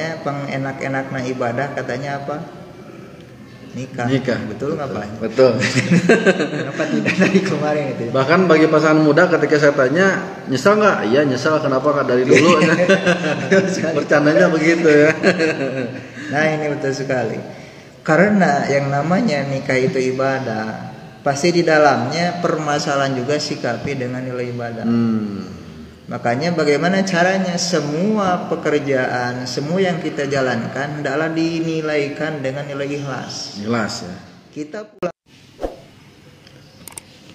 katanya pengenak-enakna ibadah katanya apa? Nikah. Betul nggak Pak? Betul. Kenapa tidak dari kemarin itu? Bahkan bagi pasangan muda ketika saya tanya, nyesal nggak? Iya nyesal, kenapa nggak dari dulu? Bercandanya begitu ya. Nah ini betul sekali. Karena yang namanya nikah itu ibadah, pasti di dalamnya permasalahan juga sikapi dengan nilai ibadah. Makanya bagaimana caranya semua pekerjaan, semua yang kita jalankan adalah dinilaikan dengan nilai ikhlas. Ikhlas ya. Kita pulang.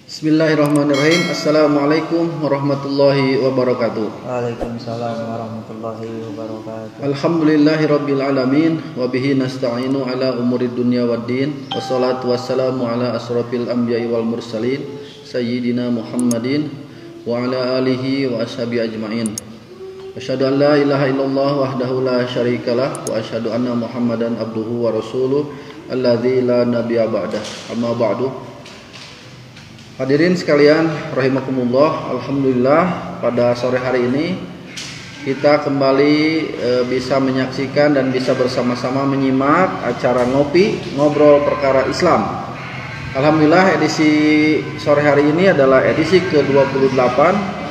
Bismillahirrahmanirrahim. Assalamualaikum warahmatullahi wabarakatuh. Waalaikumsalam warahmatullahi wabarakatuh. Alhamdulillahirabbil alamin wa bihi nasta'inu ala umurid dunya waddin. Wassalatu wassalamu ala asrofil anbiya'i wal mursalin sayyidina Muhammadin wa ala alihi wa ashabi ajma'in. Asyhadu an la ilaha illallah wahdahu la syarikalah wa asyhadu anna Muhammadan abduhu wa rasuluh alladzi la nabiyya ba'dah. Amma ba'du. Hadirin sekalian rahimakumullah, alhamdulillah pada sore hari ini kita kembali bisa menyaksikan dan bisa bersama-sama menyimak acara ngobrol perkara Islam. Alhamdulillah edisi sore hari ini adalah edisi ke-28.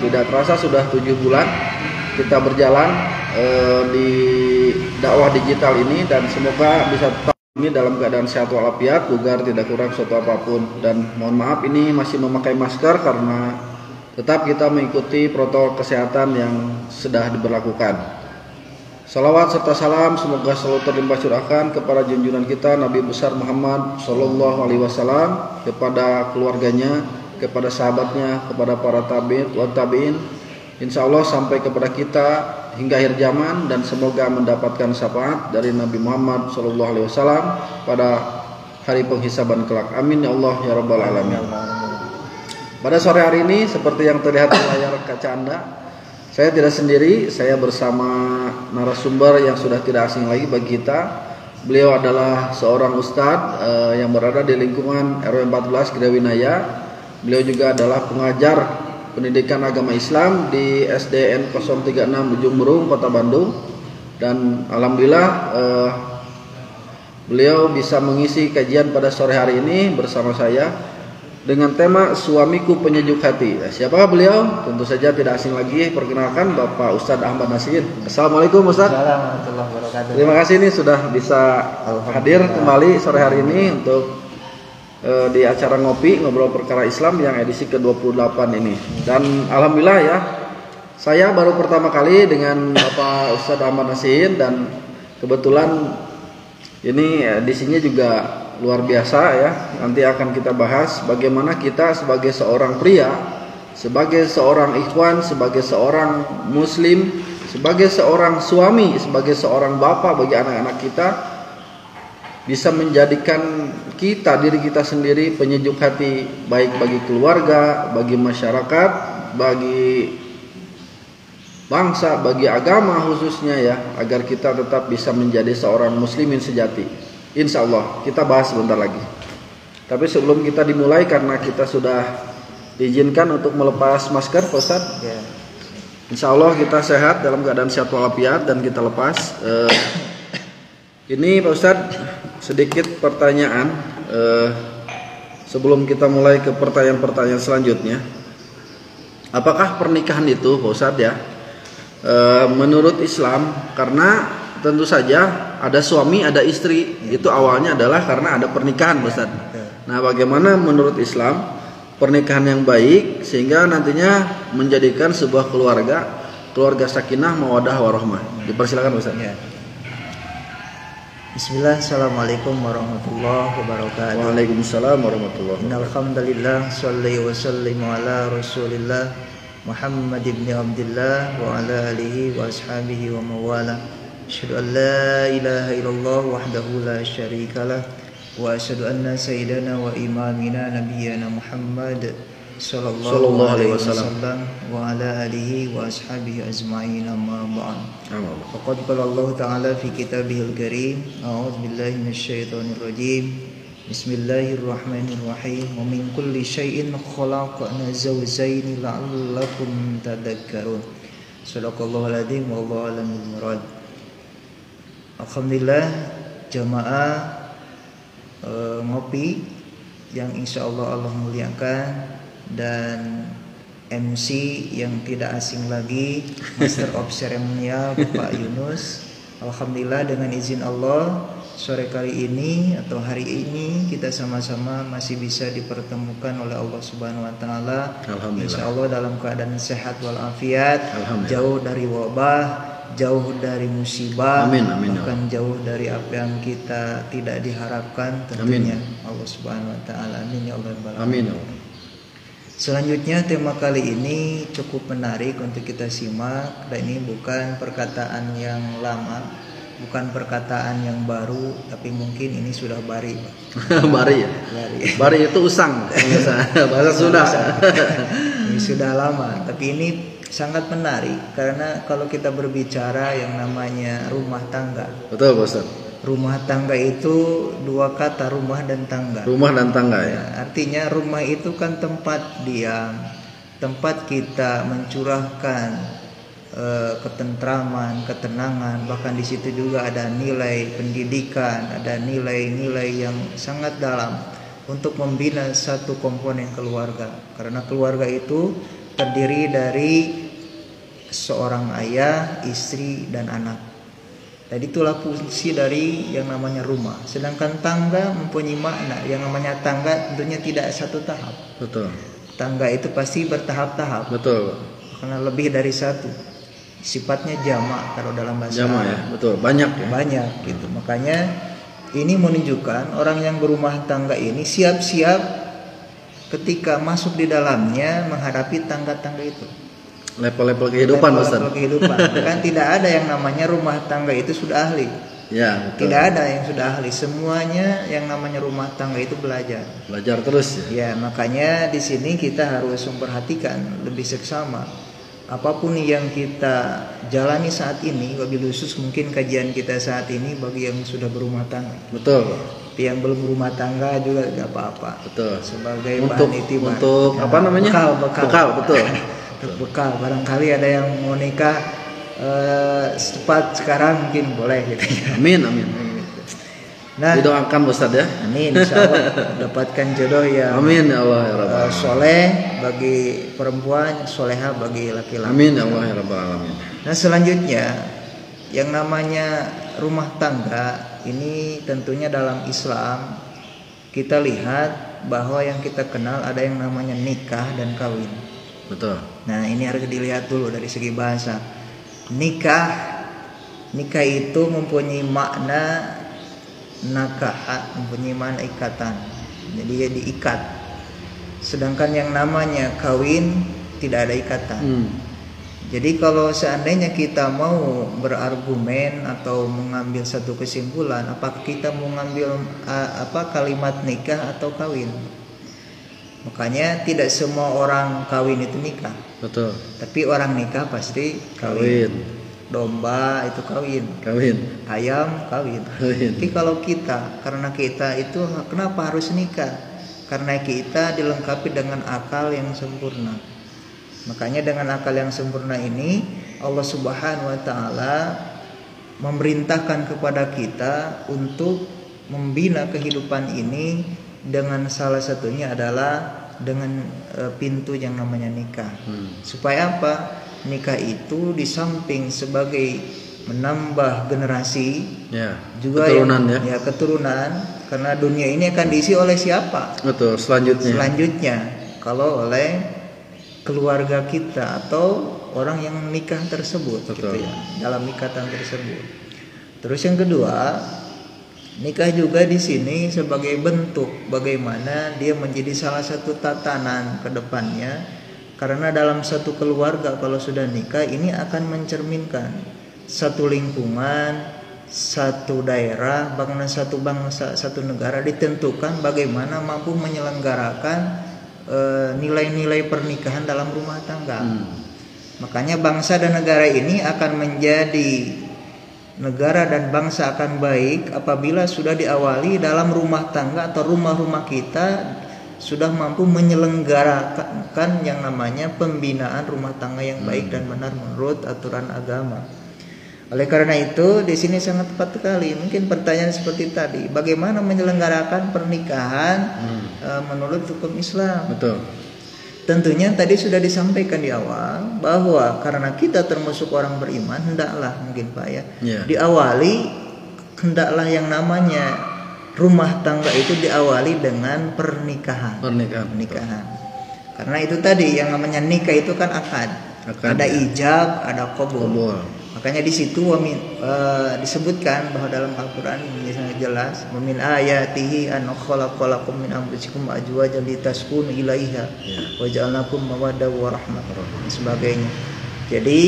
Tidak terasa sudah 7 bulan kita berjalan di dakwah digital ini, dan semoga bisa tetap ini dalam keadaan sehat walafiat, bugar tidak kurang suatu apapun. Dan mohon maaf ini masih memakai masker karena tetap kita mengikuti protokol kesehatan yang sudah diberlakukan. Salawat serta salam semoga selalu terlimpah curahkan kepada junjungan kita Nabi besar Muhammad Sallallahu Alaihi Wasallam, kepada keluarganya, kepada sahabatnya, kepada para tabi'in, insya Allah sampai kepada kita hingga akhir zaman, dan semoga mendapatkan syafaat dari Nabi Muhammad Sallallahu Alaihi Wasallam pada hari penghisaban kelak. Amin ya Allah ya Rabbal Alamin. Pada sore hari ini seperti yang terlihat di layar kaca Anda, saya tidak sendiri, saya bersama narasumber yang sudah tidak asing lagi bagi kita. Beliau adalah seorang ustadz yang berada di lingkungan RW 14 Gidawinaya. Beliau juga adalah pengajar pendidikan agama Islam di SDN 036 Ujung Berung, Kota Bandung. Dan alhamdulillah beliau bisa mengisi kajian pada sore hari ini bersama saya dengan tema Suamiku Penyejuk Hati. Siapakah beliau? Tentu saja tidak asing lagi, perkenalkan Bapak Ustadz Ahmad Nasir. Assalamualaikum Ustadz. Assalamualaikum warahmatullahi wabarakatuh. Terima kasih ini sudah bisa hadir kembali sore hari ini untuk di acara ngobrol perkara Islam yang edisi ke-28 ini. Dan alhamdulillah ya, saya baru pertama kali dengan Bapak Ustadz Ahmad Nasir, dan kebetulan ini edisinya juga luar biasa ya. Nanti akan kita bahas bagaimana kita sebagai seorang pria, sebagai seorang ikhwan, sebagai seorang muslim, sebagai seorang suami, sebagai seorang bapak bagi anak-anak kita, bisa menjadikan diri kita sendiri penyejuk hati, baik bagi keluarga, bagi masyarakat, bagi bangsa, bagi agama khususnya ya, agar kita tetap bisa menjadi seorang muslimin sejati. Insya Allah kita bahas sebentar lagi. Tapi sebelum kita dimulai, karena kita sudah diizinkan untuk melepas masker, Pak Ustadz. Insya Allah kita sehat dalam keadaan sehat walafiat dan kita lepas. Ini Pak Ustadz sedikit pertanyaan sebelum kita mulai ke pertanyaan-pertanyaan selanjutnya. Apakah pernikahan itu Pak Ustadz ya, menurut Islam, karena tentu saja ada suami, ada istri, itu awalnya adalah karena ada pernikahan, Ustaz. Nah, bagaimana menurut Islam pernikahan yang baik sehingga nantinya menjadikan sebuah keluarga sakinah, mawaddah, warahmah? Dipersilakan, Ustaz. Ya. Bismillah, assalamualaikum warahmatullahi wabarakatuh. Waalaikumsalam warahmatullahi wabarakatuh. Innal hamdalillah, sholli wa sallim ala Rasulillah Muhammad ibn Abdullah wa ala alihi wa ashabihi wa mawala. Asyhadu an la ilaha illallah wahdahu la syarikalah wa asyhadu anna sayyidana wa imamina nabiyyana Muhammad sallallahu alaihi wasallam wa ala alihi wa ashabihi ajma'in, amma ba'd. Faqad qala Allah ta'ala fi kitabihil karim, a'udzu billahi minasyaitonir rajim. Bismillahirrahmanirrahim. Wa min kulli syai'in khalaqna zawjayn la'allakum tadhakkarun. Shadaqallahul adzim wallahu a'lam bishawab. Alhamdulillah jamaah ngopi yang insya Allah muliakan, dan MC yang tidak asing lagi, Master of Ceremonial Bapak Yunus. Alhamdulillah dengan izin Allah sore kali ini atau hari ini kita sama-sama masih bisa dipertemukan oleh Allah Subhanahu wa taala. Insya Allah dalam keadaan sehat walafiat, jauh dari wabah, jauh dari musibah, bahkan jauh dari apa yang kita tidak diharapkan tentunya. Allah Subhanahu wa taala. Amin ya Allah. Amin. Selanjutnya tema kali ini cukup menarik untuk kita simak, dan ini bukan perkataan yang lama, bukan perkataan yang baru, tapi mungkin ini sudah bari. Bari ya? Bari itu usang, bahasa Sunda. Ini sudah lama, tapi ini sangat menarik karena kalau kita berbicara yang namanya rumah tangga. Betul, Pak Ustaz. Rumah tangga itu dua kata, rumah dan tangga. Rumah dan tangga ya. Artinya rumah itu kan tempat diam, tempat kita mencurahkan ketentraman, ketenangan, bahkan di situ juga ada nilai pendidikan, ada nilai-nilai yang sangat dalam untuk membina satu komponen keluarga. Karena keluarga itu terdiri dari seorang ayah, istri, dan anak. Jadi itulah fungsi dari yang namanya rumah. Sedangkan tangga mempunyai makna. Yang namanya tangga tentunya tidak satu tahap. Betul. Tangga itu pasti bertahap-tahap. Betul. Karena lebih dari satu. Sifatnya jamak kalau dalam bahasa jamak ya. Betul. Banyak ya. Banyak gitu. Makanya ini menunjukkan orang yang berumah tangga ini siap-siap ketika masuk di dalamnya menghadapi tangga-tangga itu. Level-level kehidupan, Ustaz. Level kehidupan. Kan tidak ada yang namanya rumah tangga itu sudah ahli. Ya, betul. Tidak ada yang sudah ahli. Semuanya yang namanya rumah tangga itu belajar. Belajar terus ya. Ya, makanya di sini kita harus memperhatikan lebih seksama. Apapun yang kita jalani saat ini, wabil khusus mungkin kajian kita saat ini bagi yang sudah berumah tangga. Betul. Tapi yang belum berumah tangga juga tidak apa-apa. Betul. Sebagai untuk bahan itibar. Untuk ya, apa namanya? Bekal, betul. Bekal, barangkali ada yang mau nikah cepat sekarang mungkin boleh gitu ya. Amin. Nah, didoakan Ustaz ya. Amin, insyaallah dapatkan jodoh yang amin ya Allah ya Rabbal soleh bagi perempuan, soleha bagi laki-laki. Amin ya Allah ya Rabbal alamin. Nah, selanjutnya yang namanya rumah tangga ini tentunya dalam Islam kita lihat bahwa yang kita kenal ada yang namanya nikah dan kawin. Betul. Nah, ini harus dilihat dulu dari segi bahasa. Nikah itu mempunyai makna nakahat, mempunyai makna ikatan. Jadi dia diikat. Sedangkan yang namanya kawin tidak ada ikatan. Jadi kalau seandainya kita mau berargumen atau mengambil satu kesimpulan, apakah kita mau mengambil kalimat nikah atau kawin? Makanya tidak semua orang kawin itu nikah. Betul. Tapi orang nikah pasti kawin. Domba itu kawin. Ayam kawin. Tapi kalau kita, karena kita itu kenapa harus nikah? Karena kita dilengkapi dengan akal yang sempurna. Makanya dengan akal yang sempurna ini Allah Subhanahu wa taala memerintahkan kepada kita untuk membina kehidupan ini dengan salah satunya adalah dengan pintu yang namanya nikah. Supaya apa? Nikah itu di samping sebagai menambah generasi, juga keturunan keturunan, karena dunia ini akan diisi oleh siapa? Betul, selanjutnya kalau oleh keluarga kita atau orang yang nikah tersebut. Betul. Gitu ya, dalam ikatan tersebut. Terus yang kedua, nikah juga di sini sebagai bentuk bagaimana dia menjadi salah satu tatanan ke depannya. Karena dalam satu keluarga kalau sudah nikah ini akan mencerminkan satu lingkungan, satu daerah, bahkan satu bangsa, satu negara ditentukan bagaimana mampu menyelenggarakan nilai-nilai pernikahan dalam rumah tangga. Makanya bangsa dan negara ini akan menjadi negara dan bangsa akan baik apabila sudah diawali dalam rumah tangga atau rumah-rumah kita sudah mampu menyelenggarakan yang namanya pembinaan rumah tangga yang baik dan benar menurut aturan agama. Oleh karena itu di sini sangat tepat sekali. Mungkin pertanyaan seperti tadi, bagaimana menyelenggarakan pernikahan menurut hukum Islam? Betul. Tentunya tadi sudah disampaikan di awal bahwa karena kita termasuk orang beriman, hendaklah mungkin Pak ya, diawali hendaklah yang namanya rumah tangga itu diawali dengan pernikahan. Pernikahan. Karena itu tadi yang namanya nikah itu kan akad. Ada ijab, ada qabul. Makanya di situ disebutkan bahwa dalam Al-Qur'an ini sangat jelas, "Min ayatihi an khalaqalakum min anfusikum azwajan litaskunu ilaiha wa ja'alnakum mawaddah wa rahmah," dan sebagainya. Jadi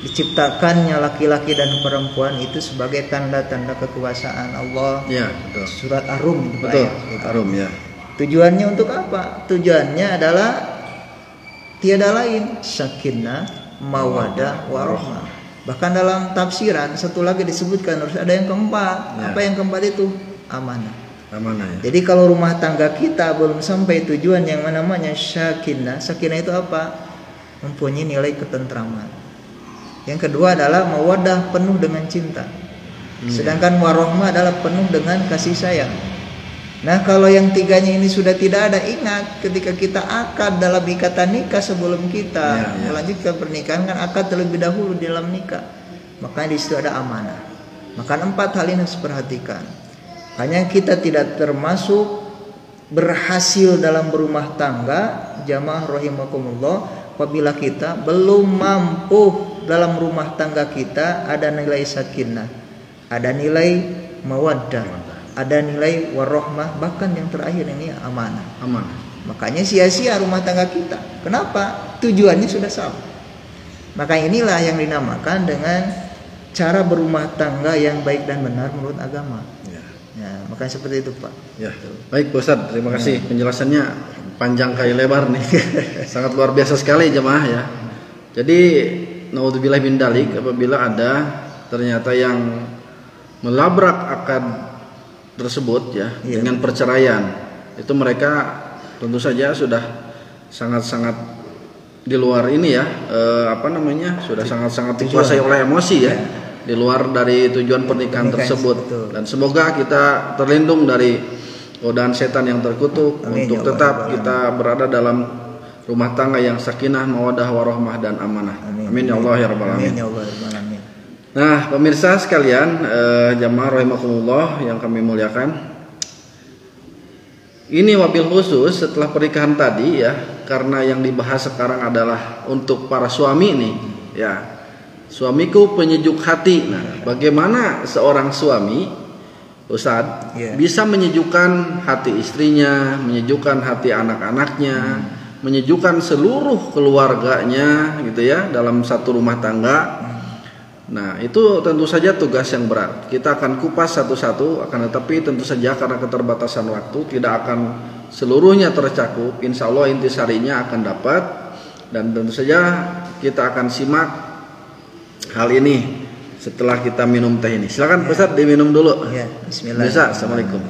diciptakannya laki-laki dan perempuan itu sebagai tanda-tanda kekuasaan Allah. Ya, betul. Surat Ar-Rum. Betul. Ar-Rum ya. Tujuannya untuk apa? Tujuannya adalah tiada lain, sakinah, mawaddah, warahmah. Bahkan dalam tafsiran satu lagi disebutkan harus ada yang keempat. Apa yang keempat itu? Amanah. Amanah ya. Jadi kalau rumah tangga kita belum sampai tujuan yang namanya sakinah, sakinah itu apa? Mempunyai nilai ketentraman. Yang kedua adalah mawaddah, penuh dengan cinta. Sedangkan warahmah adalah penuh dengan kasih sayang. Nah, kalau yang tiganya ini sudah tidak ada, ingat ketika kita akad dalam ikatan nikah sebelum kita melanjutkan pernikahan kan akad terlebih dahulu di dalam nikah. Makanya di situ ada amanah. Maka 4 hal ini harus perhatikan. Hanya kita tidak termasuk berhasil dalam berumah tangga, jamaah rahimakumullah, apabila kita belum mampu dalam rumah tangga kita ada nilai sakinah, ada nilai mawaddah, ada nilai warahmah, bahkan yang terakhir ini amanah. Makanya sia-sia rumah tangga kita. Kenapa? Tujuannya sudah salah. Maka inilah yang dinamakan dengan cara berumah tangga yang baik dan benar menurut agama. Ya, makanya seperti itu Pak. Ya. Baik Pak Ustadz, terima kasih penjelasannya panjang kali lebar nih. Sangat luar biasa sekali jemaah ya. Jadi naudzubillah min dalik, apabila ada ternyata yang melabrak akad tersebut ya dengan perceraian, itu mereka tentu saja sudah sangat-sangat di luar ini ya, sudah sangat-sangat dikuasai oleh emosi ya, di luar dari tujuan pernikahan tersebut. Betul. Dan semoga kita terlindung dari godaan setan yang terkutuk. Amin, untuk tetap kita berada dalam rumah tangga yang sakinah, mawaddah, warahmah dan amanah. Amin ya Allah ya rabbal alamin. Nah, pemirsa sekalian, jamaah rahimakumullah yang kami muliakan, ini wabil khusus setelah pernikahan tadi ya, karena yang dibahas sekarang adalah untuk para suami nih ya. Suamiku penyejuk hati. Nah, bagaimana seorang suami, Ustadz, bisa menyejukkan hati istrinya, menyejukkan hati anak-anaknya, menyejukkan seluruh keluarganya gitu ya dalam satu rumah tangga. Nah, itu tentu saja tugas yang berat. Kita akan kupas satu-satu, akan tetapi tentu saja karena keterbatasan waktu tidak akan seluruhnya tercakup. Insya Allah intisarinya akan dapat, dan tentu saja kita akan simak hal ini setelah kita minum teh ini. Silakan Ustaz diminum dulu. Ya, bismillah. Assalamualaikum.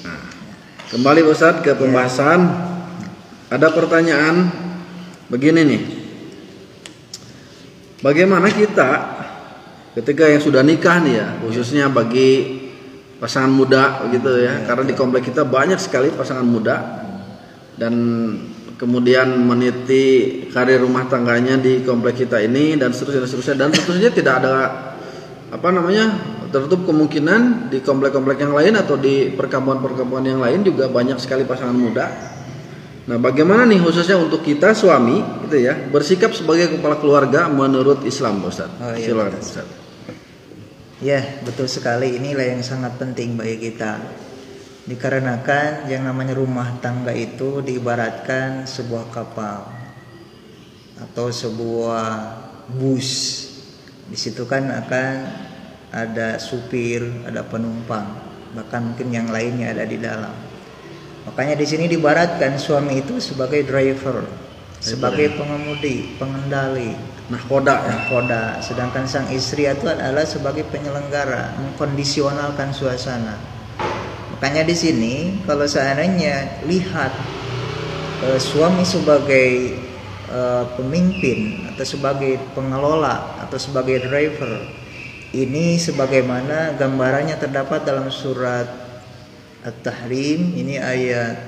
Nah, kembali Ustaz ke pembahasan. Ada pertanyaan begini nih. Bagaimana kita ketika yang sudah nikah nih ya, khususnya bagi pasangan muda begitu ya, karena di komplek kita banyak sekali pasangan muda dan kemudian meniti karir rumah tangganya di komplek kita ini dan seterusnya dan tentu saja tidak ada tertutup kemungkinan di komplek-komplek yang lain atau di perkampungan-perkampungan yang lain juga banyak sekali pasangan muda. Nah, bagaimana nih khususnya untuk kita suami gitu ya, bersikap sebagai kepala keluarga menurut Islam, Ustaz? Silakan, Ustaz. Ya, betul sekali. Inilah yang sangat penting bagi kita. Dikarenakan yang namanya rumah tangga itu diibaratkan sebuah kapal atau sebuah bus. Di situ kan akan ada supir, ada penumpang, bahkan mungkin yang lainnya ada di dalam. Makanya di sini diibaratkan suami itu sebagai driver, sebagai pengemudi, pengendali, nahkoda. Sedangkan sang istri itu adalah sebagai penyelenggara, mengkondisionalkan suasana. Makanya di sini kalau seandainya lihat suami sebagai pemimpin atau sebagai pengelola atau sebagai driver, ini sebagaimana gambarannya terdapat dalam surat At-Tahrim, ini ayat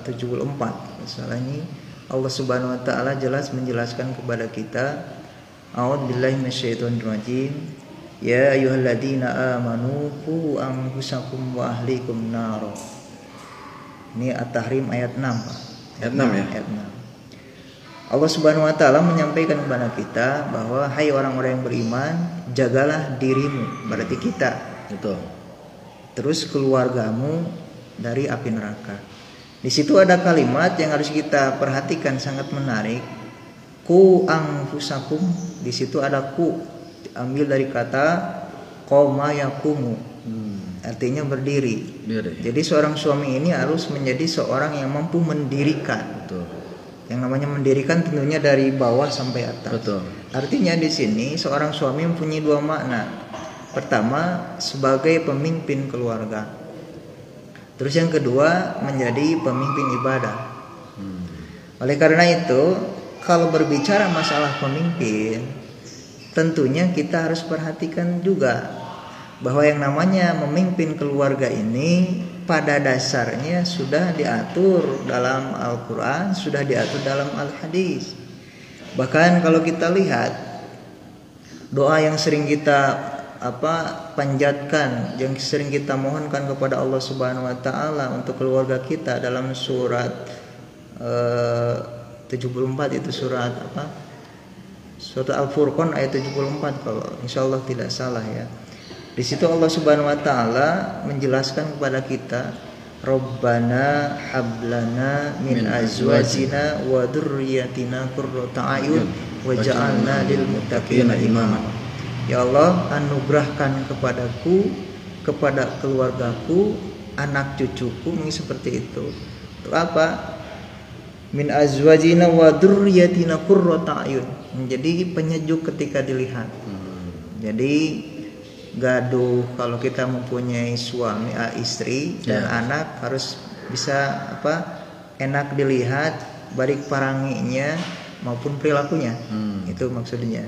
74 misalnya. Ini Allah Subhanahu wa taala jelas menjelaskan kepada kita, a'udzubillahi minasyaitonirrajim, ya ayyuhalladzina amanu qu anfusakum wa ahlikum nar. Ini At-Tahrim ayat 6, Pak. Ayat 6 ya. Ayat 6. Allah Subhanahu wa taala menyampaikan kepada kita bahwa hai orang-orang yang beriman, jagalah dirimu, berarti kita. Betul. Terus keluargamu dari api neraka. Di situ ada kalimat yang harus kita perhatikan, sangat menarik. Ku anfusakum, di situ ada ku, diambil dari kata qoma yaqumu. Artinya berdiri. Jadi seorang suami ini harus menjadi seorang yang mampu mendirikan. Betul. Yang namanya mendirikan tentunya dari bawah sampai atas. Betul. Artinya di sini seorang suami mempunyai dua makna. Pertama, sebagai pemimpin keluarga. Terus yang kedua, menjadi pemimpin ibadah. Oleh karena itu, kalau berbicara masalah pemimpin, tentunya kita harus perhatikan juga bahwa yang namanya memimpin keluarga ini pada dasarnya sudah diatur dalam Al-Quran, sudah diatur dalam Al-Hadis. Bahkan kalau kita lihat doa yang sering kita panjatkan, yang sering kita mohonkan kepada Allah Subhanahu wa taala untuk keluarga kita dalam surat 74, itu surat apa? Surat Al-Furqan ayat 74 kalau insyaallah tidak salah ya. Di situ Allah Subhanahu wa taala menjelaskan kepada kita, Rabbana hablana min azwajina wa dzurriyyatina qurrata a'yun waj'alna lil muttaqina imama. Ya Allah, anugerahkan kepadaku, kepada keluargaku, anak cucuku, ini seperti itu. Untuk apa? Min azwajina wa dzurriyyatina qurrata a'yun, menjadi penyejuk ketika dilihat. Jadi gaduh, kalau kita mempunyai suami, istri dan anak harus bisa enak dilihat, baik paranginya maupun perilakunya. Itu maksudnya.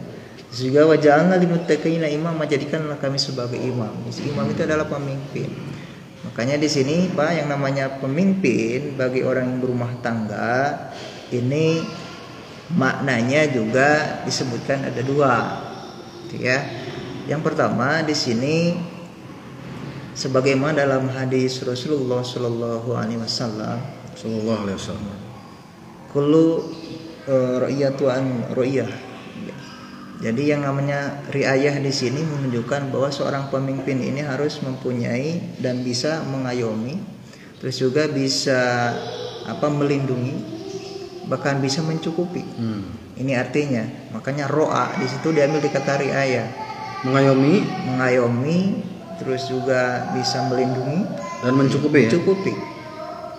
Juga waja'alna lil muttaqina imama, jadikanlah kami sebagai imam. Imam itu adalah pemimpin. Makanya di sini Pak, yang namanya pemimpin bagi orang yang berumah tangga ini maknanya juga disebutkan ada dua, ya. Yang pertama di sini sebagaimana dalam hadis Rasulullah Shallallahu Alaihi Wasallam, kullu ra'iyatu an ra'iyah. Jadi yang namanya riayah di sini menunjukkan bahwa seorang pemimpin ini harus mempunyai dan bisa mengayomi, terus juga bisa melindungi, bahkan bisa mencukupi. Ini artinya, makanya ro'a di situ diambil di kata riayah. Mengayomi, terus juga bisa melindungi dan mencukupi.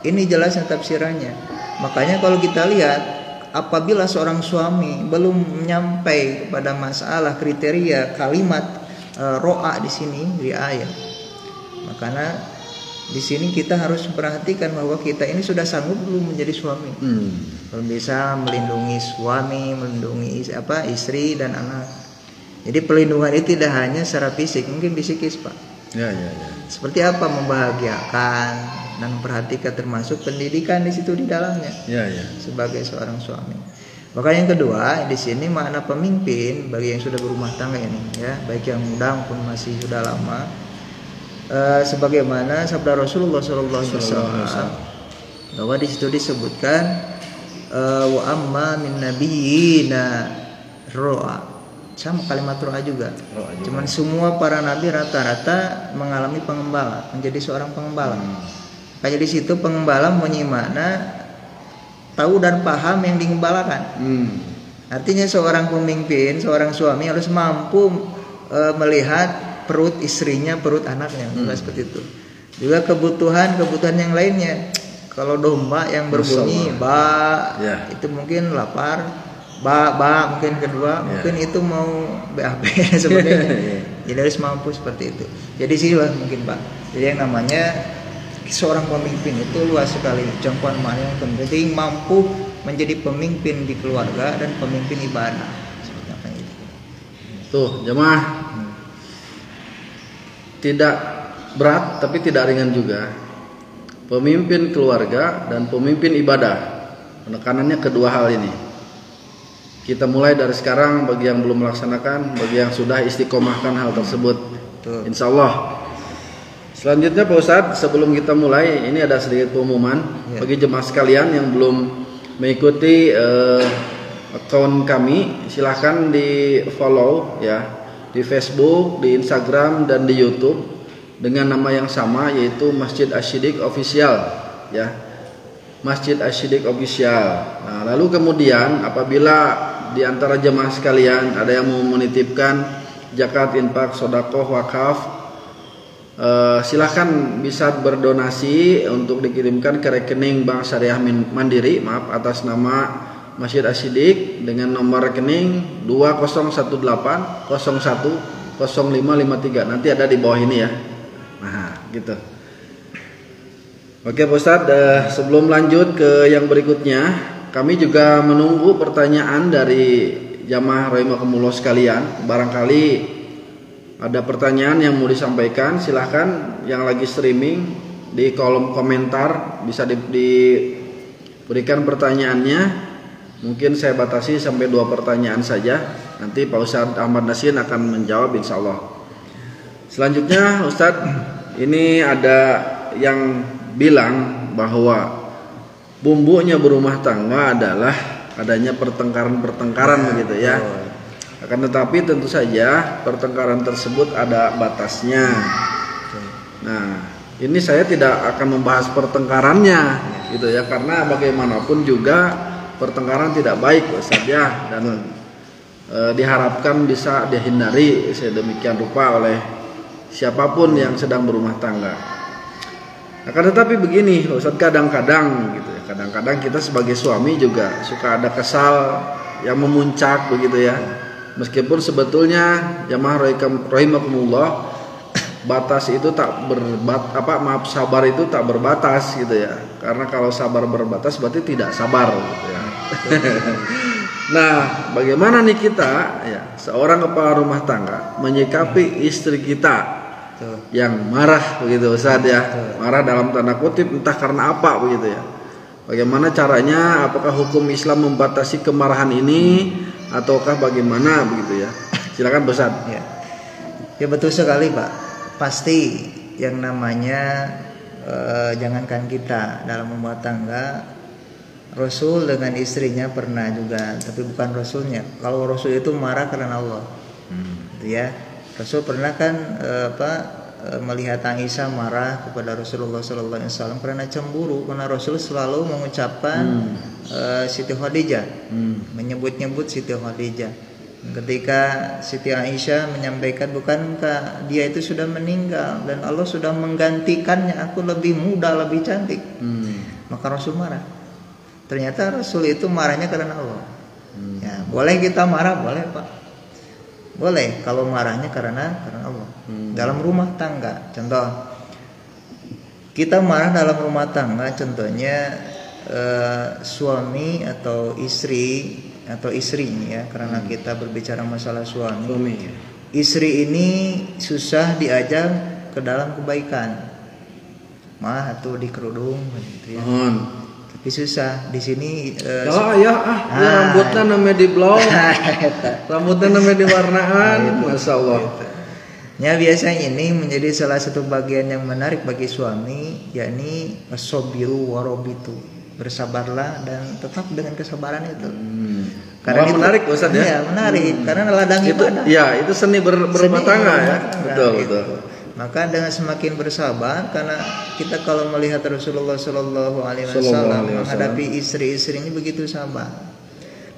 Ini jelas tafsirannya. Makanya kalau kita lihat, apabila seorang suami belum nyampe pada masalah kriteria kalimat ro'a di sini riayah, makanya di sini kita harus perhatikan bahwa kita ini sudah sanggup belum menjadi suami. Belum bisa melindungi suami, melindungi istri dan anak. Jadi perlindungan itu tidak hanya secara fisik, mungkin psikis Pak. Ya. Seperti apa membahagiakan dan memperhatikan, termasuk pendidikan di situ di dalamnya. Ya. Sebagai seorang suami. Maka yang kedua di sini makna pemimpin bagi yang sudah berumah tangga ini, ya, baik yang muda maupun masih sudah lama. Sebagaimana sabda Rasulullah SAW bahwa di situ disebutkan wa amma min nabiyina ro'a. Sama kalimat ro'a juga. Cuman semua para nabi rata-rata mengalami pengembala, menjadi seorang pengembala. Kayak di situ pengembala mempunyai makna tahu dan paham yang digembalakan. Artinya seorang pemimpin, seorang suami harus mampu melihat perut istrinya, perut anaknya, seperti itu. Juga kebutuhan yang lainnya. Kalau domba yang berbunyi ba, itu mungkin lapar. Ba mungkin kedua, mungkin itu mau BAB sebenarnya. Jadi harus mampu seperti itu. Jadi sinilah mungkin Pak. Jadi yang namanya seorang pemimpin itu luas sekali, jangkauan makna yang penting, mampu menjadi pemimpin di keluarga dan pemimpin ibadah. Seperti apa itu? Tuh, jemaah. Tidak berat tapi tidak ringan juga. Pemimpin keluarga dan pemimpin ibadah. Penekanannya kedua hal ini. Kita mulai dari sekarang bagi yang belum melaksanakan, bagi yang sudah istiqomahkan hal tersebut. Insya Allah. Selanjutnya Pak Ustadz, sebelum kita mulai, ini ada sedikit pengumuman bagi jemaah sekalian yang belum mengikuti akun kami, silahkan di follow ya di Facebook, di Instagram dan di YouTube dengan nama yang sama, yaitu Masjid Asy-Syidiq Official ya, Masjid Asy-Syidiq Official. Nah, lalu kemudian apabila di antara jemaah sekalian ada yang mau menitipkan zakat, infak, sedekah, wakaf, silahkan bisa berdonasi untuk dikirimkan ke rekening Bank Syariah Mandiri, maaf, atas nama Masjid Asy-Syidiq dengan nomor rekening 2018010553. Nanti ada di bawah ini ya. Nah, gitu. Oke Pak Ustadz, sebelum lanjut ke yang berikutnya, kami juga menunggu pertanyaan dari jamaah rahimakumullah sekalian. Barangkali ada pertanyaan yang mau disampaikan, silahkan yang lagi streaming di kolom komentar bisa diberikan pertanyaannya. Mungkin saya batasi sampai 2 pertanyaan saja. Nanti Pak Ustadz Ahmad Nasin akan menjawab insya Allah. Selanjutnya Ustadz, ini ada yang bilang bahwa bumbunya berumah tangga adalah adanya pertengkaran-pertengkaran begitu ya. Akan tetapi tentu saja pertengkaran tersebut ada batasnya. Nah, ini saya tidak akan membahas pertengkarannya gitu ya, karena bagaimanapun juga pertengkaran tidak baik Ustaz ya, dan diharapkan bisa dihindari sedemikian rupa oleh siapapun yang sedang berumah tangga. Akan tetapi begini Ustaz, kadang-kadang gitu ya, kadang-kadang kita sebagai suami juga suka ada kesal yang memuncak begitu ya. Meskipun sebetulnya jamaah rahimakumullah, batas itu sabar itu tak berbatas gitu ya. Karena kalau sabar berbatas berarti tidak sabar gitu ya. Nah, bagaimana nih kita ya, seorang kepala rumah tangga menyikapi istri kita yang marah begitu Ustaz ya. Marah dalam tanda kutip, entah karena apa begitu ya. Bagaimana caranya? Apakah hukum Islam membatasi kemarahan ini ataukah bagaimana begitu ya? Silakan Ustaz. Ya betul sekali Pak. Pasti yang namanya jangankan kita dalam rumah tangga, Rasul dengan istrinya pernah juga, tapi bukan Rasulnya. Kalau Rasul itu marah karena Allah, gitu ya. Rasul pernah kan melihat Aisyah marah kepada Rasulullah SAW karena cemburu, karena Rasul selalu mengucapkan Siti Khadijah, menyebut-nyebut Siti Khadijah. Ketika Siti Aisyah menyampaikan, bukankah dia itu sudah meninggal dan Allah sudah menggantikannya, aku lebih muda, lebih cantik. Maka Rasul marah. Ternyata Rasul itu marahnya karena Allah. Ya, boleh kita marah, boleh Pak. Boleh kalau marahnya karena Allah. Dalam rumah tangga, contoh kita marah dalam rumah tangga, contohnya suami atau istri atau istrinya ya, karena kita berbicara masalah suami. Istri ini susah diajak ke dalam kebaikan. Mah atau di kerudung gitu ya. Tapi susah di sini. Kalau rambutnya namanya di blow, rambutnya namanya diwarnaan, masya Allah. Ya biasanya ini menjadi salah satu bagian yang menarik bagi suami, yakni as-sabiru warabitu, bersabarlah dan tetap dengan kesabaran itu. Karena itu menarik Ustaz ya. Iya menarik, karena ladang itu, ibadah. Ya itu seni berumah tangga ya. Betul. Maka dengan semakin bersabar, karena kita kalau melihat Rasulullah Shallallahu Alaihi Wasallam menghadapi istri-istri ini begitu sabar.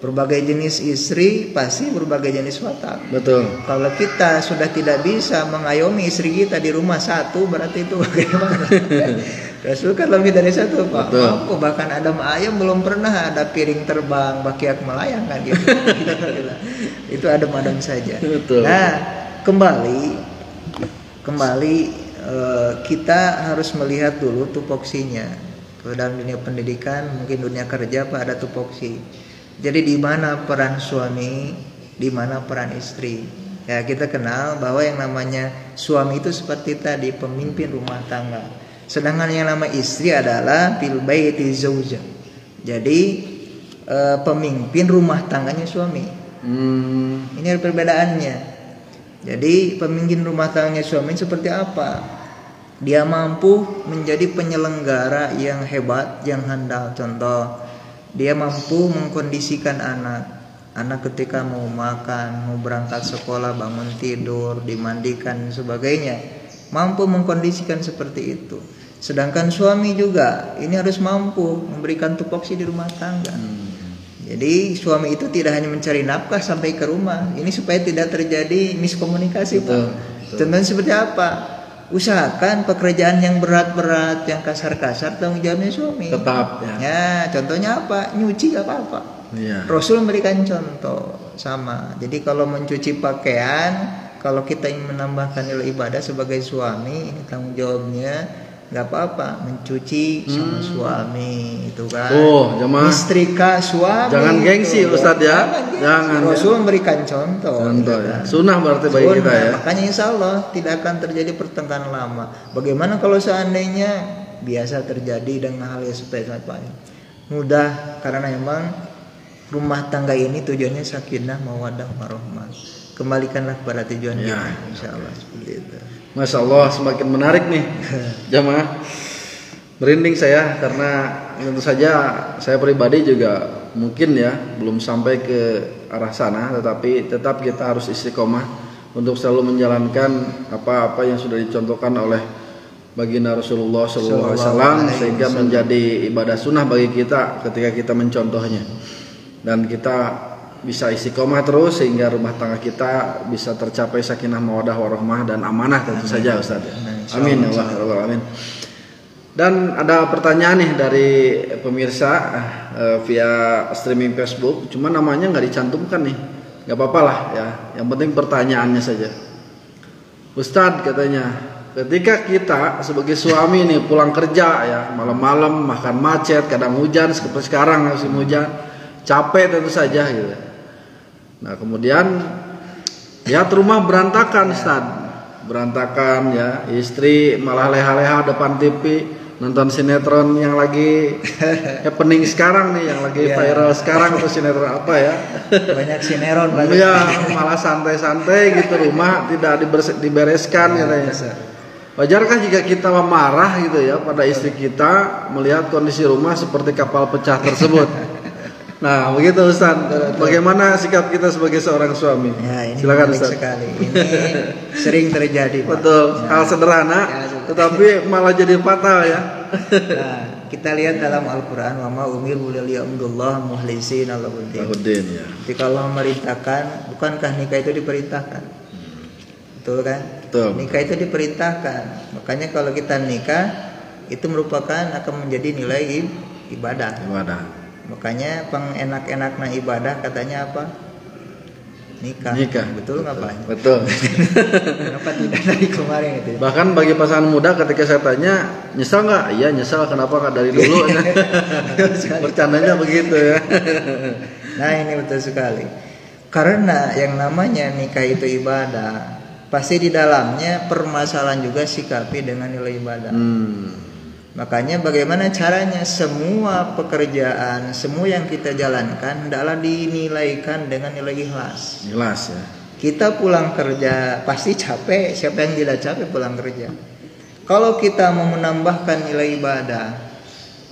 Berbagai jenis istri pasti berbagai jenis watak. Betul. Kalau kita sudah tidak bisa mengayomi istri kita di rumah satu, berarti itu bagaimana? Rasul kan lebih dari satu Pak. Mampu, bahkan Adam ayam belum pernah ada piring terbang, bakiak melayang kan gitu. Itu Adam saja. Betul. Nah kembali kita harus melihat dulu tupoksinya. Kalau dalam dunia pendidikan, mungkin dunia kerja Pak, ada tupoksi. Jadi di mana peran suami, di mana peran istri. Ya, kita kenal bahwa yang namanya suami itu seperti tadi pemimpin rumah tangga. Sedangkan yang nama istri adalah fil baiti zauja. Jadi pemimpin rumah tangganya suami. Ini ada perbedaannya. Jadi pemimpin rumah tangganya suami seperti apa? Dia mampu menjadi penyelenggara yang hebat, yang handal. Contoh, dia mampu mengkondisikan anak ketika mau makan, mau berangkat sekolah, bangun tidur, dimandikan dan sebagainya. Mampu mengkondisikan seperti itu. Sedangkan suami juga ini harus mampu memberikan tupoksi di rumah tangga. Jadi suami itu tidak hanya mencari nafkah sampai ke rumah. Ini supaya tidak terjadi miskomunikasi, Pak. Contohnya seperti apa? Usahakan pekerjaan yang berat-berat, yang kasar-kasar, tanggung jawabnya suami. Tetap ya. Ya, contohnya apa? Nyuci gak apa-apa. Iya. Rasul memberikan contoh sama. Jadi kalau mencuci pakaian, kalau kita ingin menambahkan nilai ibadah sebagai suami, ini tanggung jawabnya nggak apa-apa, mencuci sama suami itu kan. Jemaah. Istrika suami. Jangan gengsi Ustadz ya. Jangan. Rasul memberikan contoh. Contoh gitu ya. kan. Sunnah berarti bagi kita ya. Makanya insya Allah tidak akan terjadi pertengkaran lama. Bagaimana kalau seandainya biasa terjadi dengan hal yang sepele, mudah, karena memang rumah tangga ini tujuannya sakinah, mawaddah, warahmah. Kembalikanlah kepada tujuan Ya. kita, insya Allah seperti itu. Masya Allah, semakin menarik nih jamaah. Merinding saya karena tentu saja saya pribadi juga mungkin ya belum sampai ke arah sana, tetapi tetap kita harus istiqomah untuk selalu menjalankan apa-apa yang sudah dicontohkan oleh baginda Rasulullah SAW, sehingga menjadi ibadah sunnah bagi kita ketika kita mencontohnya, dan kita bisa istiqomah terus sehingga rumah tangga kita bisa tercapai sakinah mawaddah warahmah dan amanah tentu saja Ustaz. Amin ya Allah, amin. Dan ada pertanyaan nih dari pemirsa via streaming Facebook, cuma namanya nggak dicantumkan nih. Nggak apa-apa lah ya, yang penting pertanyaannya saja. Ustadz katanya, ketika kita sebagai suami nih pulang kerja ya malam-malam, makan macet, kadang hujan seperti sekarang musim hujan, capek tentu saja gitu. Nah kemudian lihat rumah berantakan, Ustaz, berantakan ya, istri malah leha-leha depan TV nonton sinetron yang lagi happening sekarang nih, yang lagi viral sekarang, atau sinetron apa ya? Banyak sinetron ya, malah santai-santai gitu, rumah tidak dibereskan katanya. Wajarkah jika kita marah gitu ya pada istri kita melihat kondisi rumah seperti kapal pecah tersebut? Nah, begitu Ustaz. Bagaimana sikap kita sebagai seorang suami? Ya, ini silakan Ustaz. Sekali. Ini sering terjadi, Pak. Betul. Hal sederhana, tetapi malah jadi fatal ya. Nah, kita lihat dalam Al-Qur'an, wa ma umiru liya'budullaha mukhlishina lahuddin. Ya. Jika Allah memerintahkan, bukankah nikah itu diperintahkan? Betul kan? Betul. Nikah itu diperintahkan. Makanya kalau kita nikah itu merupakan akan menjadi nilai ibadah. Makanya pengenak-enakna ibadah katanya apa? Nikah. Betul nggak Pak? Betul. Kenapa tidak dari kemarin itu? Bahkan bagi pasangan muda ketika saya tanya, nyesal nggak? Iya nyesal. Kenapa nggak dari dulu? Bercandanya begitu ya. Nah ini betul sekali. Karena yang namanya nikah itu ibadah, pasti di dalamnya permasalahan juga sikapi dengan nilai ibadah. Makanya bagaimana caranya semua pekerjaan, semua yang kita jalankan hendaklah dinilaikan dengan nilai ikhlas. Ikhlas ya. Kita pulang kerja pasti capek, siapa yang tidak capek pulang kerja. Kalau kita mau menambahkan nilai ibadah,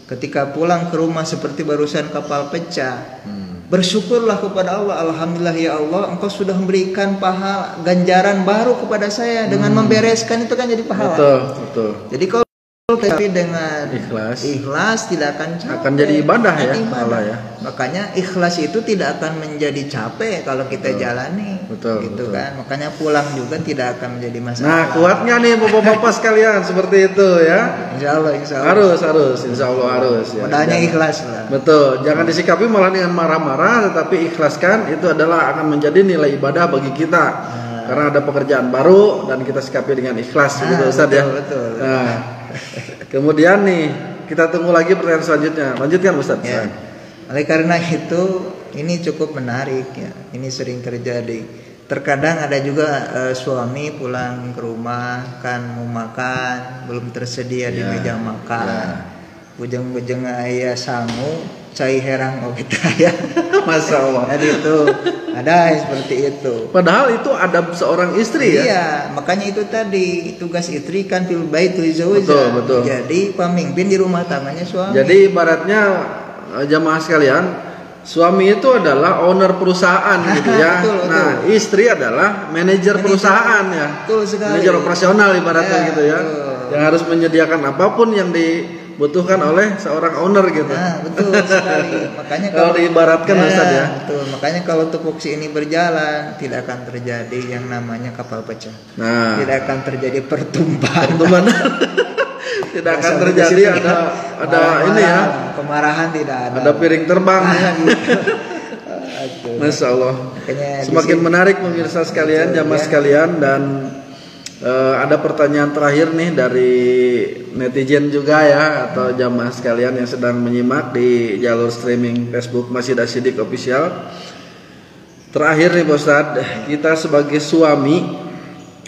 ketika pulang ke rumah seperti barusan kapal pecah, bersyukurlah kepada Allah. Alhamdulillah ya Allah, Engkau sudah memberikan pahala ganjaran baru kepada saya dengan membereskan, itu kan jadi pahala. Betul. Jadi kalau tapi dengan ikhlas tidak akan capek. Akan jadi ibadah ya, ibadah ya. Makanya ikhlas itu tidak akan menjadi capek kalau kita jalani. Betul. Kan. Makanya pulang juga tidak akan menjadi masalah. Nah, kuatnya nih bapak-bapak sekalian seperti itu ya. Insya Allah. Harus, insya Allah harus. Ya. Modalnya ikhlas lah. Betul. Jangan disikapi malah dengan marah-marah, tetapi ikhlaskan, itu adalah akan menjadi nilai ibadah bagi kita. Karena ada pekerjaan baru dan kita sikapi dengan ikhlas, begitu Ustaz ya. Betul. Nah, kemudian nih kita tunggu lagi pertanyaan selanjutnya. Lanjutkan Ustaz. Ya. Oleh karena itu ini cukup menarik ya. Ini sering terjadi. Terkadang ada juga suami pulang ke rumah kan mau makan, belum tersedia di meja makan. Ujung-ujung ayah sangu, cai herang kita ya. Masya Allah. Jadi itu ada seperti itu. Padahal itu adab seorang istri ya. Iya, makanya itu tadi tugas istri kan fil baitu zawja. Betul. Jadi pemimpin di rumah tangannya suami. Jadi ibaratnya jamaah sekalian, suami itu adalah owner perusahaan gitu ya. Betul. Nah, istri adalah manajer perusahaan ya. Betul sekali. Manajer operasional ibaratnya gitu ya. Betul. Yang harus menyediakan apapun yang dibutuhkan oleh seorang owner gitu. Nah, betul sekali. Makanya kalau diibaratkan Ustaz ya. Betul. Makanya kalau tupoksi ini berjalan, tidak akan terjadi yang namanya kapal pecah. Nah, tidak akan terjadi pertumpahan. Tidak akan terjadi ada ini ya. Kemarahan tidak ada. Ada piring terbang. Masya Allah. Semakin menarik pemirsa sekalian, jamaah sekalian, dan ada pertanyaan terakhir nih dari netizen juga ya, atau jamaah sekalian yang sedang menyimak di jalur streaming Facebook Masjid Asy-Siddiq Official. Terakhir nih Pak Ustadz, kita sebagai suami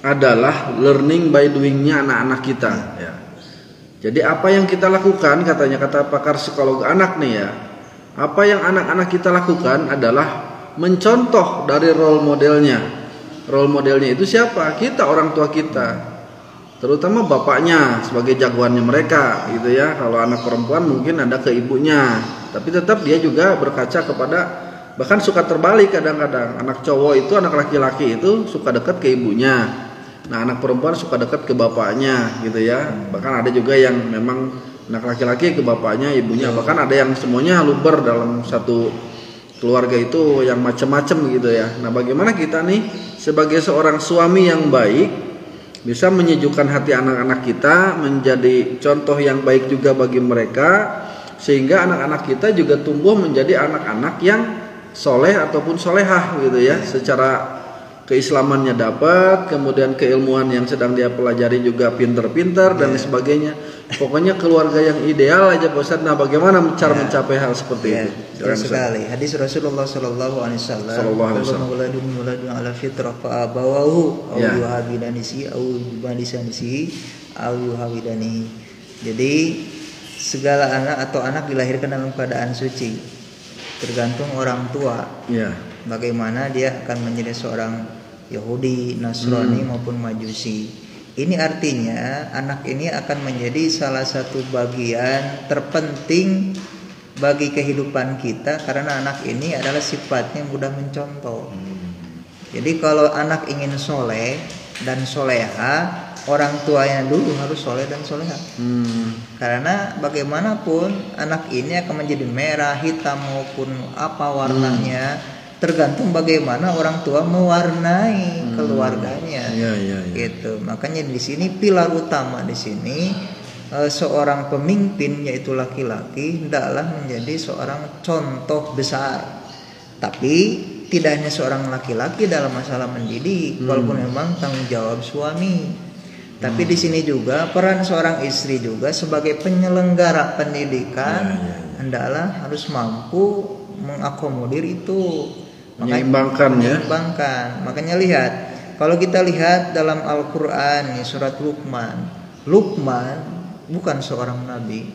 adalah learning by doing-nya anak-anak kita ya. Jadi apa yang kita lakukan, katanya kata pakar psikolog anak nih ya, apa yang anak-anak kita lakukan adalah mencontoh dari role modelnya. Role modelnya itu siapa? Kita, orang tua kita, terutama bapaknya sebagai jagoannya mereka gitu ya. Kalau anak perempuan mungkin ada ke ibunya, tapi tetap dia juga berkaca kepada, bahkan suka terbalik kadang-kadang. Anak cowok itu, anak laki-laki itu suka dekat ke ibunya, nah anak perempuan suka dekat ke bapaknya gitu ya. Bahkan ada juga yang memang anak laki-laki ke bapaknya, ibunya, bahkan ada yang semuanya luber dalam satu keluarga itu yang macam-macam gitu ya. Nah, bagaimana kita nih sebagai seorang suami yang baik bisa menyejukkan hati anak-anak kita, menjadi contoh yang baik juga bagi mereka, sehingga anak-anak kita juga tumbuh menjadi anak-anak yang soleh ataupun solehah gitu ya. Secara keislamannya dapat, kemudian keilmuan yang sedang dia pelajari juga pinter-pinter dan sebagainya. Pokoknya keluarga yang ideal aja Pak Ustadz. Nah, bagaimana cara mencapai hal seperti itu? Betul sekali. Hadis Rasulullah Sallallahu Alaihi Wasallam. Muladun ala fitrah fa abawahu aw yuhabidanisi aw yubanisanihi aw yuhawidanihi. Jadi segala anak atau anak dilahirkan dalam keadaan suci, tergantung orang tua. Bagaimana dia akan menjadi seorang Yahudi, Nasrani maupun Majusi. Ini artinya anak ini akan menjadi salah satu bagian terpenting bagi kehidupan kita, karena anak ini adalah sifatnya mudah mencontoh. Jadi kalau anak ingin soleh dan soleha, orang tuanya dulu harus soleh dan soleha. Karena bagaimanapun anak ini akan menjadi merah, hitam maupun apa warnanya, tergantung bagaimana orang tua mewarnai keluarganya. Gitu. Makanya di sini pilar utama di sini seorang pemimpin yaitu laki-laki hendaklah menjadi seorang contoh besar. Tapi tidak hanya seorang laki-laki dalam masalah mendidik, walaupun memang tanggung jawab suami. Tapi di sini juga peran seorang istri juga sebagai penyelenggara pendidikan hendaklah harus mampu mengakomodir itu. Menyeimbangkan. Makanya lihat, kalau kita lihat dalam Al-Quran nih, surat Luqman bukan seorang nabi,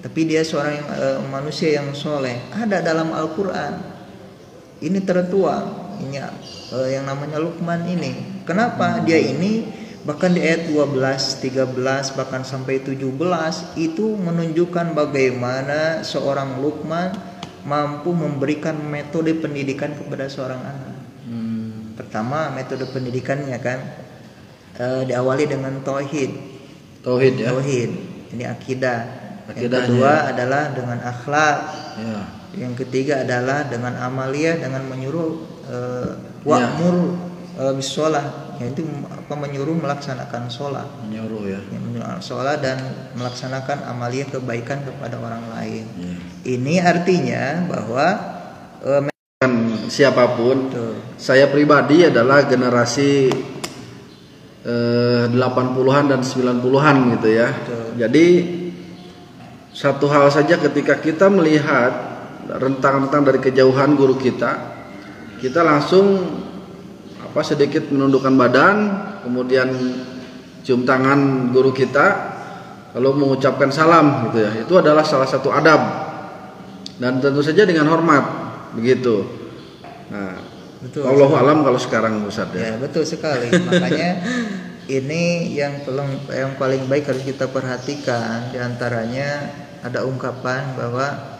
tapi dia seorang manusia yang soleh. Ada dalam Al-Quran. Ini tertuang, ini yang namanya Luqman ini. Kenapa dia ini bahkan di ayat 12, 13 bahkan sampai 17 itu menunjukkan bagaimana seorang Luqman mampu memberikan metode pendidikan kepada seorang anak. Pertama, metode pendidikannya kan diawali dengan tauhid ya. Tauhid. Ini akidah. Yang kedua adalah dengan akhlak. Yang ketiga adalah dengan amaliyah, dengan menyuruh wa'mur bisolah, yaitu menyuruh melaksanakan sholat. Menyuruh sholat dan melaksanakan amaliyah kebaikan kepada orang lain. Ini artinya bahwa siapapun, saya pribadi adalah generasi 80-an dan 90-an gitu ya. Jadi satu hal saja ketika kita melihat rentang-rentang dari kejauhan guru kita langsung sedikit menundukkan badan, kemudian cium tangan guru kita, lalu mengucapkan salam gitu ya. Itu adalah salah satu adab. Dan tentu saja dengan hormat begitu. Nah, betul, Allahu alam kalau sekarang Ustaz ya. Betul sekali. Makanya ini yang paling baik harus kita perhatikan. Di antaranya ada ungkapan bahwa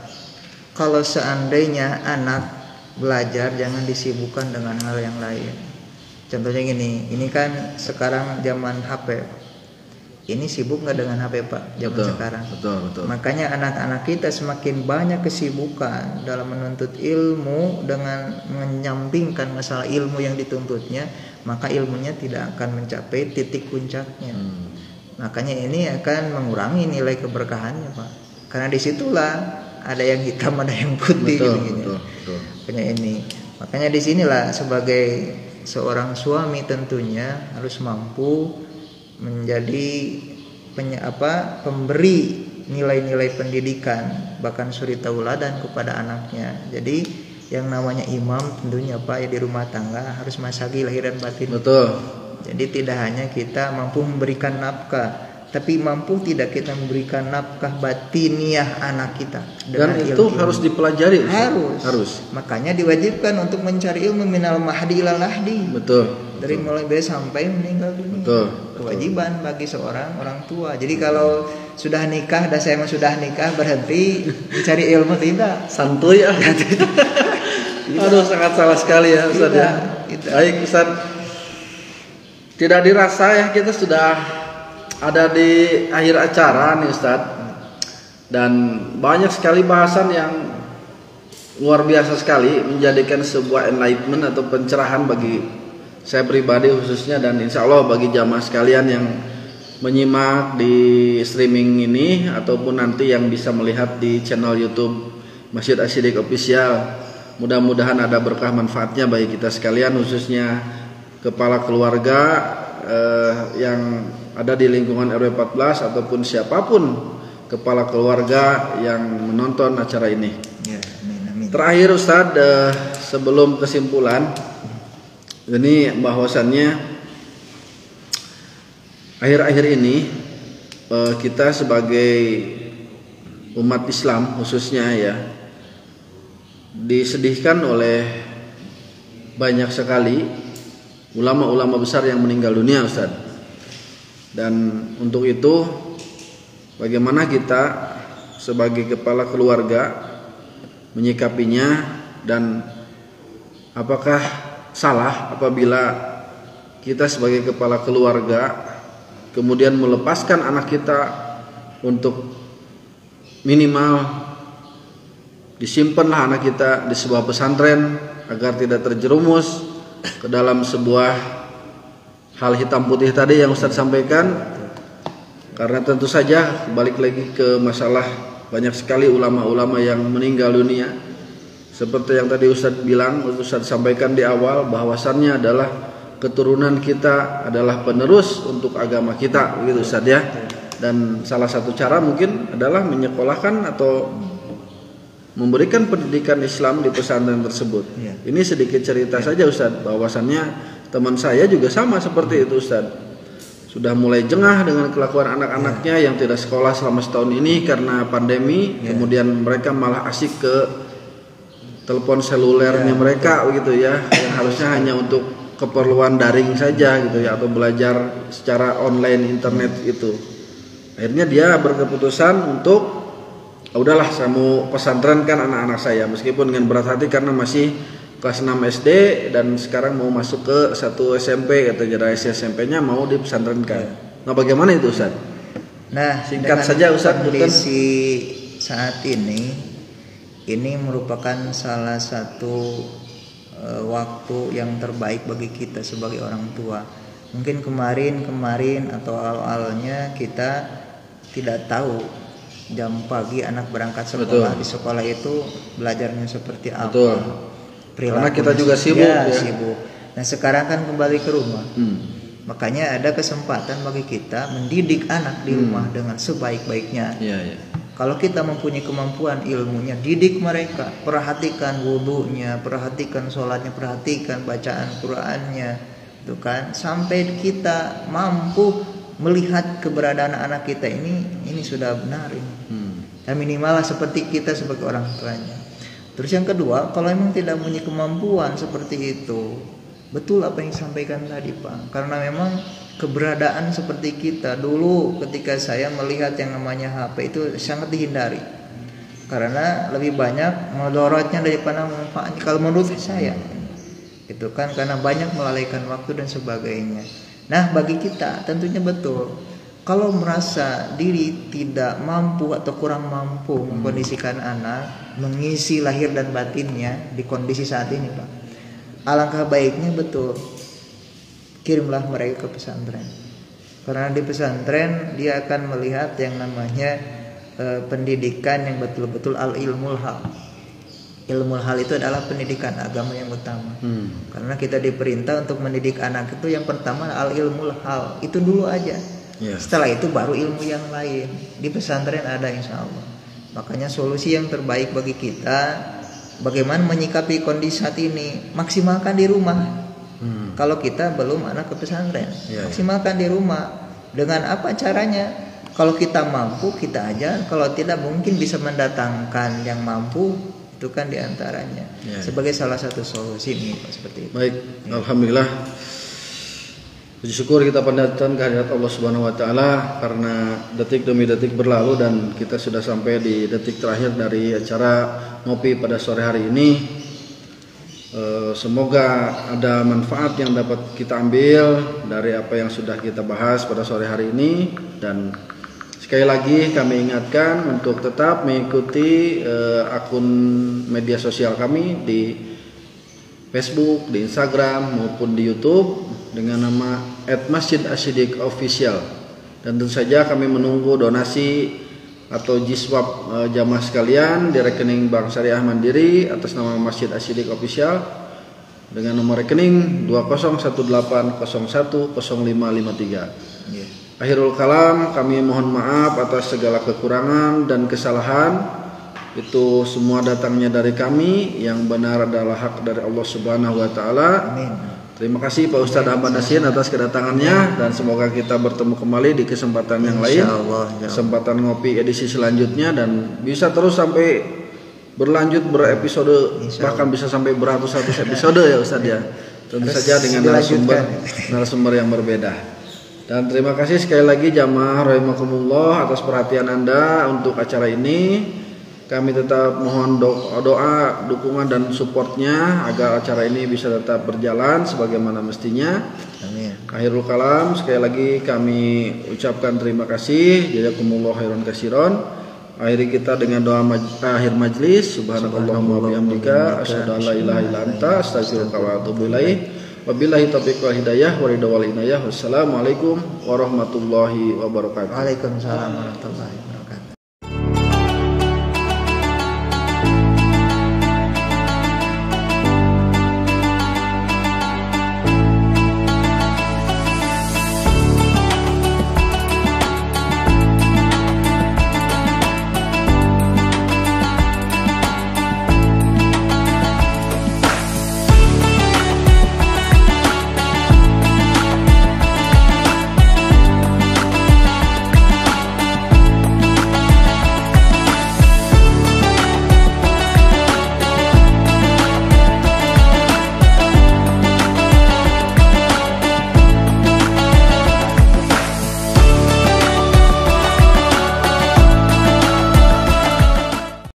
kalau seandainya anak belajar jangan disibukkan dengan hal yang lain. Contohnya gini, ini kan sekarang zaman HP. Ini sibuk nggak dengan HP Pak? Zaman sekarang. Betul. Makanya anak-anak kita semakin banyak kesibukan dalam menuntut ilmu dengan menyampingkan masalah ilmu yang dituntutnya, maka ilmunya tidak akan mencapai titik puncaknya. Makanya ini akan mengurangi nilai keberkahannya Pak. Karena disitulah ada yang hitam, ada yang putih. Betul. Makanya disinilah sebagai seorang suami tentunya harus mampu menjadi pemberi nilai-nilai pendidikan, bahkan suri tauladan kepada anaknya. Jadi yang namanya imam tentunya Pak ya di rumah tangga harus masagi lahir dan batin. Betul. Jadi tidak hanya kita mampu memberikan nafkah, tapi mampu tidak kita memberikan nafkah batiniah anak kita. Dan itu harus dipelajari. Harus. Makanya diwajibkan untuk mencari ilmu minal mahdi ilal lahdi. Betul. Dari mulai bayi sampai meninggal dunia. Betul. Kewajiban bagi seorang orang tua. Jadi kalau sudah nikah, dan saya sudah nikah berhenti mencari ilmu tidak. Santuy ya. Aduh sangat salah sekali ya Ustaz ya. Baik Ustaz. Tidak dirasa ya kita sudah ada di akhir acara nih Ustadz, dan banyak sekali bahasan yang luar biasa sekali, menjadikan sebuah enlightenment atau pencerahan bagi saya pribadi khususnya, dan insya Allah bagi jamaah sekalian yang menyimak di streaming ini ataupun nanti yang bisa melihat di channel YouTube Masjid Asy-Syidik Official. Mudah-mudahan ada berkah manfaatnya bagi kita sekalian, khususnya kepala keluarga yang ada di lingkungan RW 14 ataupun siapapun kepala keluarga yang menonton acara ini. Ya, amin. Terakhir Ustadz, sebelum kesimpulan, ini bahwasannya akhir-akhir ini kita sebagai umat Islam khususnya ya disedihkan oleh banyak sekali ulama-ulama besar yang meninggal dunia Ustaz. Dan untuk itu bagaimana kita sebagai kepala keluarga menyikapinya, dan apakah salah apabila kita sebagai kepala keluarga kemudian melepaskan anak kita untuk minimal disimpanlah anak kita di sebuah pesantren agar tidak terjerumus ke dalam sebuah hal hitam putih tadi yang Ustadz sampaikan. Karena tentu saja balik lagi ke masalah banyak sekali ulama-ulama yang meninggal dunia. Seperti yang tadi Ustadz bilang, Ustadz sampaikan di awal, bahwasannya adalah keturunan kita adalah penerus untuk agama kita, gitu Ustadz ya. Dan salah satu cara mungkin adalah menyekolahkan atau memberikan pendidikan Islam di pesantren tersebut. Ya. Ini sedikit cerita saja Ustadz, bahwasannya teman saya juga sama seperti itu Ustadz. Sudah mulai jengah dengan kelakuan anak-anaknya yang tidak sekolah selama setahun ini karena pandemi. Kemudian mereka malah asik ke telepon selulernya mereka gitu ya, yang harusnya hanya untuk keperluan daring saja gitu ya, atau belajar secara online internet itu. Akhirnya dia berkeputusan untuk udahlah saya mau pesantrenkan anak-anak saya, meskipun dengan berat hati karena masih kelas 6 SD dan sekarang mau masuk ke 1 SMP atau generasi SMP-nya mau dipesantrenkan. Nah, bagaimana itu Ustaz? Nah, singkat saja Ustaz. Kondisi saat ini merupakan salah satu waktu yang terbaik bagi kita sebagai orang tua. Mungkin kemarin atau awal-awalnya kita tidak tahu jam pagi anak berangkat sekolah. Betul. Di sekolah itu belajarnya seperti apa. Betul. Karena kita juga sibuk ya. Sibuk. Nah sekarang kan kembali ke rumah. Makanya ada kesempatan bagi kita mendidik anak di rumah dengan sebaik-baiknya. Kalau kita mempunyai kemampuan ilmunya, didik mereka, perhatikan wudunya, perhatikan sholatnya, perhatikan bacaan Qur'annya, itu kan, sampai kita mampu melihat keberadaan anak kita ini sudah benar ini. Dan minimal seperti kita sebagai orang tuanya. Terus yang kedua, kalau memang tidak punya kemampuan seperti itu, betul apa yang disampaikan tadi Pak, karena memang keberadaan seperti kita dulu ketika saya melihat yang namanya HP itu sangat dihindari karena lebih banyak mudaratnya daripada manfaatnya kalau menurut saya, itu kan, karena banyak melalaikan waktu dan sebagainya. Nah bagi kita tentunya betul, kalau merasa diri tidak mampu atau kurang mampu mengkondisikan anak, mengisi lahir dan batinnya di kondisi saat ini Pak, alangkah baiknya betul kirimlah mereka ke pesantren, karena di pesantren dia akan melihat yang namanya pendidikan yang betul-betul al-ilmul hal. Ilmul hal itu adalah pendidikan agama yang utama. Karena kita diperintah untuk mendidik anak itu yang pertama al-ilmul hal, itu dulu aja. Setelah itu baru ilmu yang lain. Di pesantren ada insya Allah. Makanya solusi yang terbaik bagi kita, bagaimana menyikapi kondisi saat ini, maksimalkan di rumah. Kalau kita belum anak ke pesantren, maksimalkan di rumah. Dengan apa caranya? Kalau kita mampu kita aja, kalau tidak mungkin bisa mendatangkan yang mampu, itu kan diantaranya sebagai salah satu solusi nih Pak, seperti itu. Baik, alhamdulillah. Puji syukur kita panjatkan kehadirat Allah Subhanahu wa taala karena detik demi detik berlalu dan kita sudah sampai di detik terakhir dari acara ngopi pada sore hari ini. Semoga ada manfaat yang dapat kita ambil dari apa yang sudah kita bahas pada sore hari ini, dan sekali lagi kami ingatkan untuk tetap mengikuti akun media sosial kami di Facebook, di Instagram maupun di YouTube dengan nama @masjidasyidikofficial. Dan tentu saja kami menunggu donasi atau jiswab jamaah sekalian di rekening Bank Syariah Mandiri atas nama Masjid Asyidik Official dengan nomor rekening 2018010553. Akhirul kalam, kami mohon maaf atas segala kekurangan dan kesalahan. Itu semua datangnya dari kami, yang benar adalah hak dari Allah Subhanahu wa taala. Amin. Terima kasih Pak Ustadz Ahmad Nasin atas kedatangannya, dan semoga kita bertemu kembali di kesempatan yang lain, kesempatan ngopi edisi selanjutnya, dan bisa terus sampai berlanjut berepisode, bahkan bisa sampai beratus-ratus episode ya Ustadz ya. Tentu saja dengan narasumber yang berbeda. Dan terima kasih sekali lagi jamaah rahimakumullah atas perhatian Anda untuk acara ini. Kami tetap mohon doa, dukungan dan supportnya agar acara ini bisa tetap berjalan sebagaimana mestinya. Amin. Akhirul kalam, sekali lagi kami ucapkan terima kasih. Jazakumullah khairan katsiran. Akhiri kita dengan doa akhir majlis. Subhanakallahumma wa bihamdika asyhadu an la ilaha illa anta astaghfiruka wa atubu ilaik. Wabillahi taufiq wal hidayah wa ridha wal inayah. Wassalamualaikum warahmatullahi wabarakatuh. Waalaikumsalam warahmatullahi wabarakatuh.